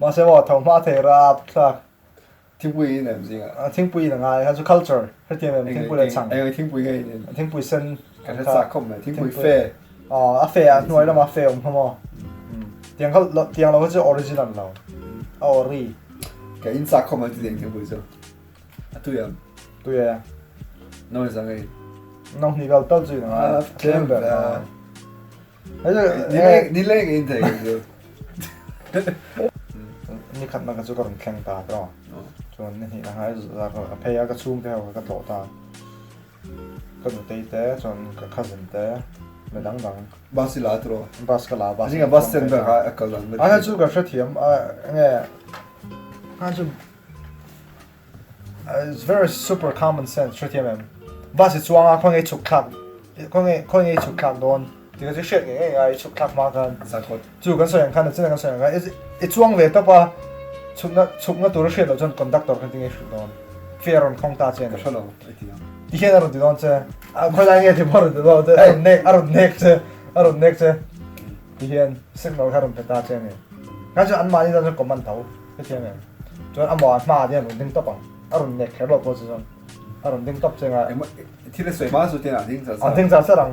mà sẽ vào thầu mà thể rap là thiên bùi này gì ạ thiên bùi là ngay hay là culture hay tiền em thiên bùi là chẳng anh thiên bùi cái thiên bùi sen cái sắc không này thiên bùi phê phê à nói là mà phê ông không tiếng nó có chữ original nào ori cái in sắc không là tiếng thiên bùi sao tôi nói sao cái nó thì vào tao gì là thêm được đi lên cái in thế rồiนี่ขัดมันก็จะกระแข่งตาต่อจนนี่นะฮะจะพยายามกระชุ่มเท่ากับโหลตาก็ดูตีเตะจนกับข้าศึกเตะไม่ดังบาสิลาตัวบาสก็ลาบาสนี่ก็บาสเซนแบบว่าก็ลังอันนั้นจูกับเชื่อเทียมเนี่ยอันนั้นจู it's very super common sense เชื่อเทียมเองบาสจวงอ่ะคนไอ้ฉุกขัดคนไอ้ฉุกขัดโดนที่ก็จะเชื่อไงไอ้ฉุกขัดมากันจูกันส่วนกันจริงกันส่วนกันไอ้จวงเวทป่ะชุกนัตัวเชื่อเราจนคอนดักเตอร์กันจริงๆสุดโดนเฟียร์อนคงตาเจนก็ชอบที่เห็นอารมณ์ที่โดนเจคนอะไรเงี้ยที่พอรู้ที่โดนเจอารมณ์เน็กเจที่เห็นสิ่งเราอารมณ์เป็นตาเจนเนี่ยงั้นจะอันมาที่เราจะกมันเท่าที่เห็นเนี่ยจนอันมาเนี่ยมันดึงต๊อบอารมณ์เน็กแค่เราพอจะจนอารมณ์ดึงต๊อบเจงอ่ะที่เราสวยมากสุดที่ไหนดึงจากเสื้อดัง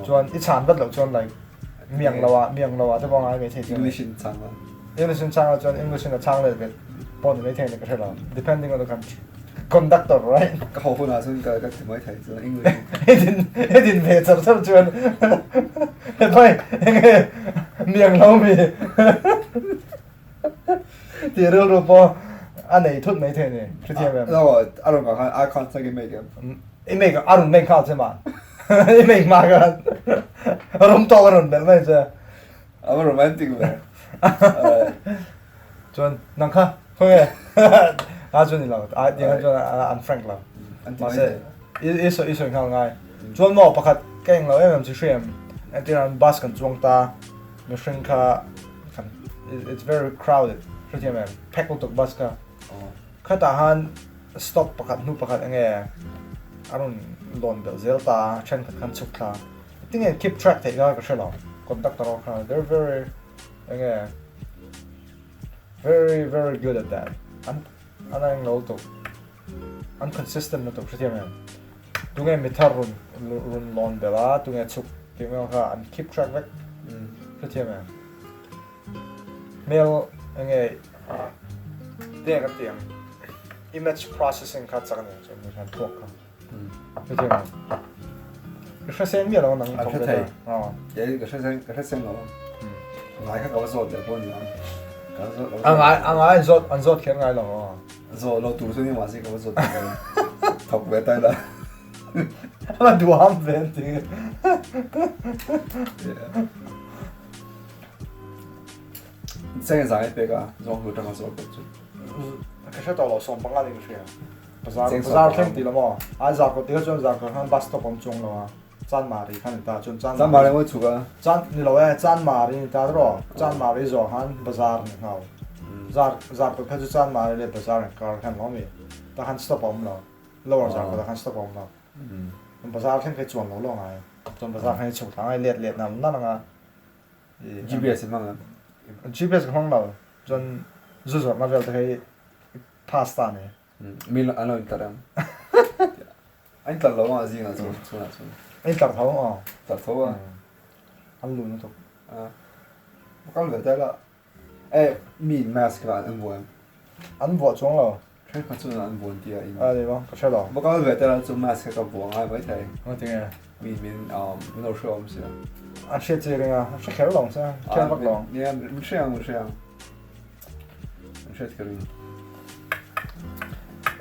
จนอีชานบัดเราจนอะไรเมียงเราอ่ะจะบอกไงไม่ใช่จริงEnglish in Chang English in Chang จน English in Chang เลยเป็นพอถึงไม่เท่เนี่ยก็ใช่หรอ depending on the conductor right ก็ขอบคุณนะซึ่งก็ถึงไม่ไทยจน English ให้ดินเพจจะชวนเห็นไหมยังไงเมียงเรามีที่เรื่องรูปอันไหนทุนไหนเท่เนี่ยคือเทียมแบบแล้วอารมณ์กับI can't say it make อีเมกอารมณ์เม่งเข้าใช่ไหมอีเมกมากันอารมณ์โตกันแบบไม่ใช่อารมณ์โรแมนติกเลยจนนังค่ะเพื่อจนนี่เราอย่างนั้นจนอันแฟรงค์เรามาเสียอีส่วนข้างไงจนหมอประคัดแก่งเรามันจะเชื่อมอันที่นั้นบัสกันจวงตามีเชิงค่ะ it's very crowded ใช่ไหมแพ็คตุกบัสค่ะข้าตาหัน stop ประคัดนู่ประคัดยังไงอารมณ์โดนเดลเซลตาเช่นขันสุดค่ะที่นี่ keep track เทก็ใช่หรอคอนดักเตอร์ค่ะ they're very ยังไงvery good at that อันนั้นเราตุก inconsistent นะตุกใช่ไหมตรงนี้มีท่ารุนลอนเดล่าตรงนี้ชุกที่มันค่ะอัน keep track ไว้ใช่ไหมเมลยังไงเตียงกับเตียง image processing ค่ะจากนี้จะมีการทวกค่ะใช่ไหมก็ใช้เส้นเมียเราหนังทำได้อ๋อเดี๋ยวก็ใช้เส้นเราหลายครั้งเราสดเดี๋ยวพวกนี้อันไงอันสดแค่ไงหรอสดเราดูส่วนนี้มาสิเขาสดถกเวทได้ละมันดูห้ามเว้นจริงเส้นสายเปก้าลองดูทางสดก็จุดก็ใช่ตัวเราส่งปังอะไรก็ใช่ภาษาเข่งตีละมั้งไอ้จากก็ตีก็จนจากก็ขั้นบัสต์ผมจงแล้วจานมารีขั้นตาจนจานมารีว่าถูกอ่ะจานนี่เราจานมารีตาตัวจานมารีจอขั้นบาซาร์นี่เขาจากก็แค่จานมารีเลยบาซาร์ก็ขั้นล้อมีแต่ขั้นสต็อปผมแล้วlower จากก็ขั้นสต็อปผมแล้วบาซาร์แค่จวนเราลงไงจนบาซาร์ให้ฉุกทางไอ้เลียดนั่นไง GPS มั้งGPS ของเราจนจู่ๆมาเวลที่ให้พาสต้าเนี่ยมีอันเราอินเตอร์อันตลอดว่าจริงอ่ะส่วนไอ้ตัดเท้าอ๋อตัดเท้าอ่ะอันลุ้นนะทุกก็เหลือได้ละมีแมสก์อันบวนอันบวชช่วงเราใช่คนส่วนอันบวนที่อ่ะดีป่ะก็ใช่หรอก็เหลือได้ละจุดแมสก์กับบวงไอ้ไว้ไทยจริงไงมีเราชอบมั้ยอันเชื่อจริงอ่ะใช่แค่หลงใช่ไหมแค่พักหลงเนี่ยไม่ใช่ยังไม่ใช่กัน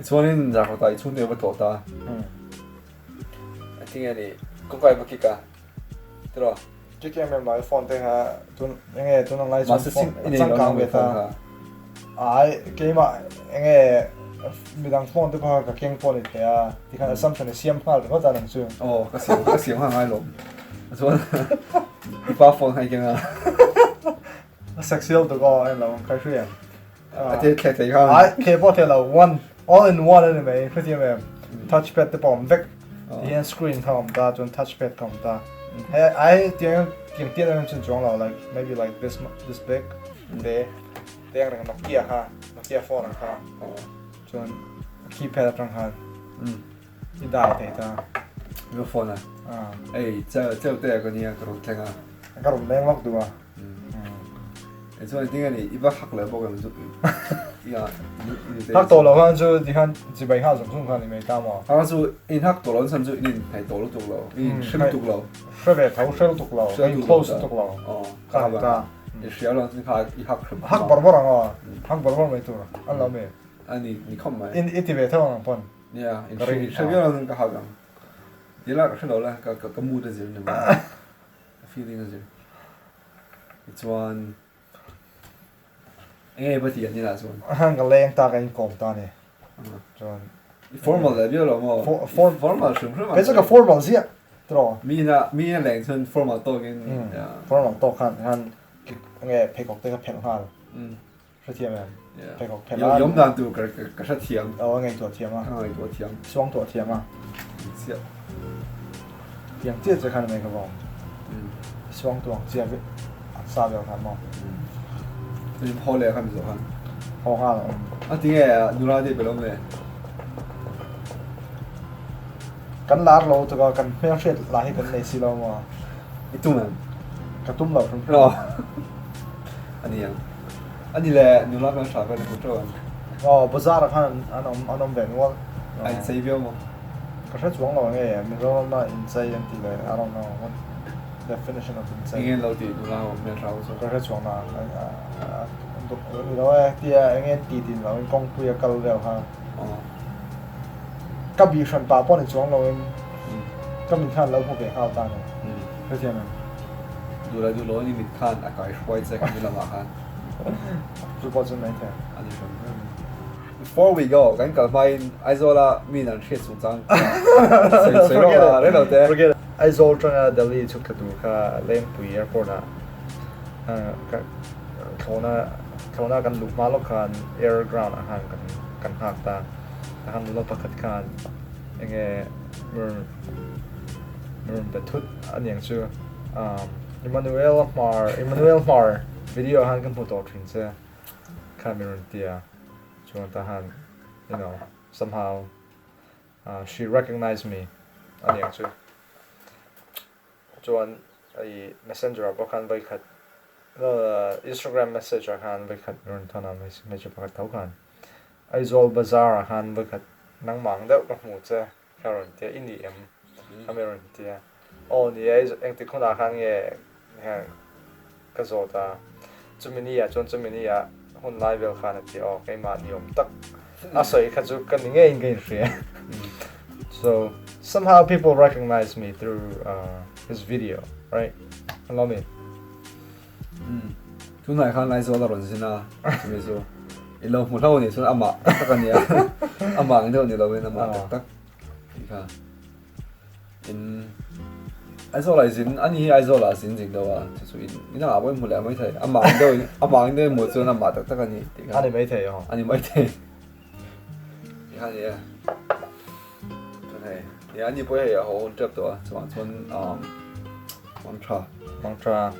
ส่วนนี้จากเขาตายช่วงเดียวไปต่อตาที่ไงนี่ก็ไปมาคิกะตลอดที่แกมีมาโฟนเตะฮะตุนยังไงตุนอะไรจนโฟนจังกลางเวทาเกมอ่ะยังไงมีดังโฟนที่พอกับเก่งโฟนอีกแล้วที่คันซัมซุงเนี่ยเสียมพลาดก็จะหนังสือก็เสียงห่างไงลงส่วนที่ป้าโฟนให้ยังไงเซ็กซี่ตัวก็ไอ้เราใครช่วยที่แค่ใจข้างเคปเทเรา one all in one เลยไหมเพื่อที่แบบ touchpad ที่ผมเวกที่สกรีนของตาจน touchpad ของตาไอ้ที่ยังเตียงมันจนจงเรา like maybe like this big there เตียงนกเกียค่ะนกเกียโฟนค่ะจนคีย์แพดจังหันที่ได้แต่จ้า Your phone à? Ê, chào tệ cái này cái rốt à? Cái rốt đen lắm đúng không? Ê, cho nên tiếng này ít bắt hắc lại bao giờ giúp. Hắc tổ lâu hơn chứ thì hắn chỉ bảy hắc dùng hơn thì mấy tao mà. Hắc chứ in hắc tổ lâu hơn chứ in hay tổ lâu tục lâu, in sớm tục lâu. Sớm về thấu sớm tục lâu, in close tục lâu. Cái ta. Ít lâu thì khai ít hắc. Hắc bảo bảo rằng à, hắc bảo bảo mấy tuổi, anh làm gì? Anh đi không mấy. In ít thì về thôi anh pon. Yeah, in sớm lâu thì cái hắc lắm. Thế là cái đó là cái mood là gì nhỉ? Feeling là gì? It's one. Nghe bất tiện như là gì? Hàng cái lên ta cái công ta này. Rồi. Formal là biết rồi mà. Formal sớm sớm. Cái cái formal gì ạ? Rồi. Mi là lệnh chân formal to cái. Formal to han nghe phải có cái pen hoa. Rất thiệt mà. Phải có pen hoa. Giống đàn tụ cái sát thiệt. Nghe tuổi thiệt mà. Nghe tuổi thiệt. Xoang tuổi thiệt mà. Thiệt. Tiếng tiếtจะ看mấy cái vòng, xoang tuồng chia với sao biểu cảm mà, thì họ lại làm gì vậy? họ ha là, tiếng nghe nu ra đi bên ông này, cắn lá lâu tụi con cắn mấy chiếc lá hay cắn này xí lâu mà, ít tung lên, cắn tung lâu không? rồi, anh đi là nu ra bên sao bên hỗ trợ bazaar kan anh về luôn, anh xây biểu mà. cái rất chuộng lâu nghe, mình nói là insane thì là I don't know what definition of insane. Nghe lâu thì nu ra bên sao rồi. Cái rất chuộng là, mình nói thì nghe tí là mình công phu cái lâu ha. Cái bị sân ba bọn này chuộng lâu, cái mình看lâu không về hao ta này, cái gì này. Du lối như mình khan, cái quay sẽ cái làm ăn. Chú bao giờ mấy thế? Anh đi xem. Before we go, cái cái mai Aizawl là mình ăn hết sung trang. Sấy rồi đấy đầu tiên. Forget it. Aizawl trong Delhi chụp cái tủ cả lên Pui airport à. Cái khâu na kan luk malok kan air ground à hàng kan hak ta. Han lo pakat kan. Enge mer betut anh yang chưa. Emmanuel Hmar video han kan photo trin se. Camera tia. Tahan, you know, somehow she recognized me. Anh yang chưa. Chuan ai messenger abo kan vai khat. Instagram message kan vai khat ron thana message pakat thau kan. Aizawl bazaar kan vai khat nang mang deuh ka hmu che. Karon tia ini em. Kameron tia. Ni ai eng ti khona kan nge ka zota. Chumini ya hôn lai vel khan ti cái mà niom tak asoi kha chu kan nge in gain share. So somehow people recognize me through his video, right? Hello me. Chúng này khan lai zo la ron sina. Chúng so. Ilo mu thau ni sun ama tak ania. Ama nge ni lo wen ama tak. Kha. In Aizawl là xin anh hi Aizawl là xin gì đâu à, chứ in nó à với một lẽ mấy thầy, anh mang đây một chỗ nằm mà tất cả nhỉ, anh ấy mấy thầy hả? Anh ấy mấy thầy, thì hai gì à, cho này, thì anh ấy bây giờ họ hôn chấp đó, cho bạn chọn mantra.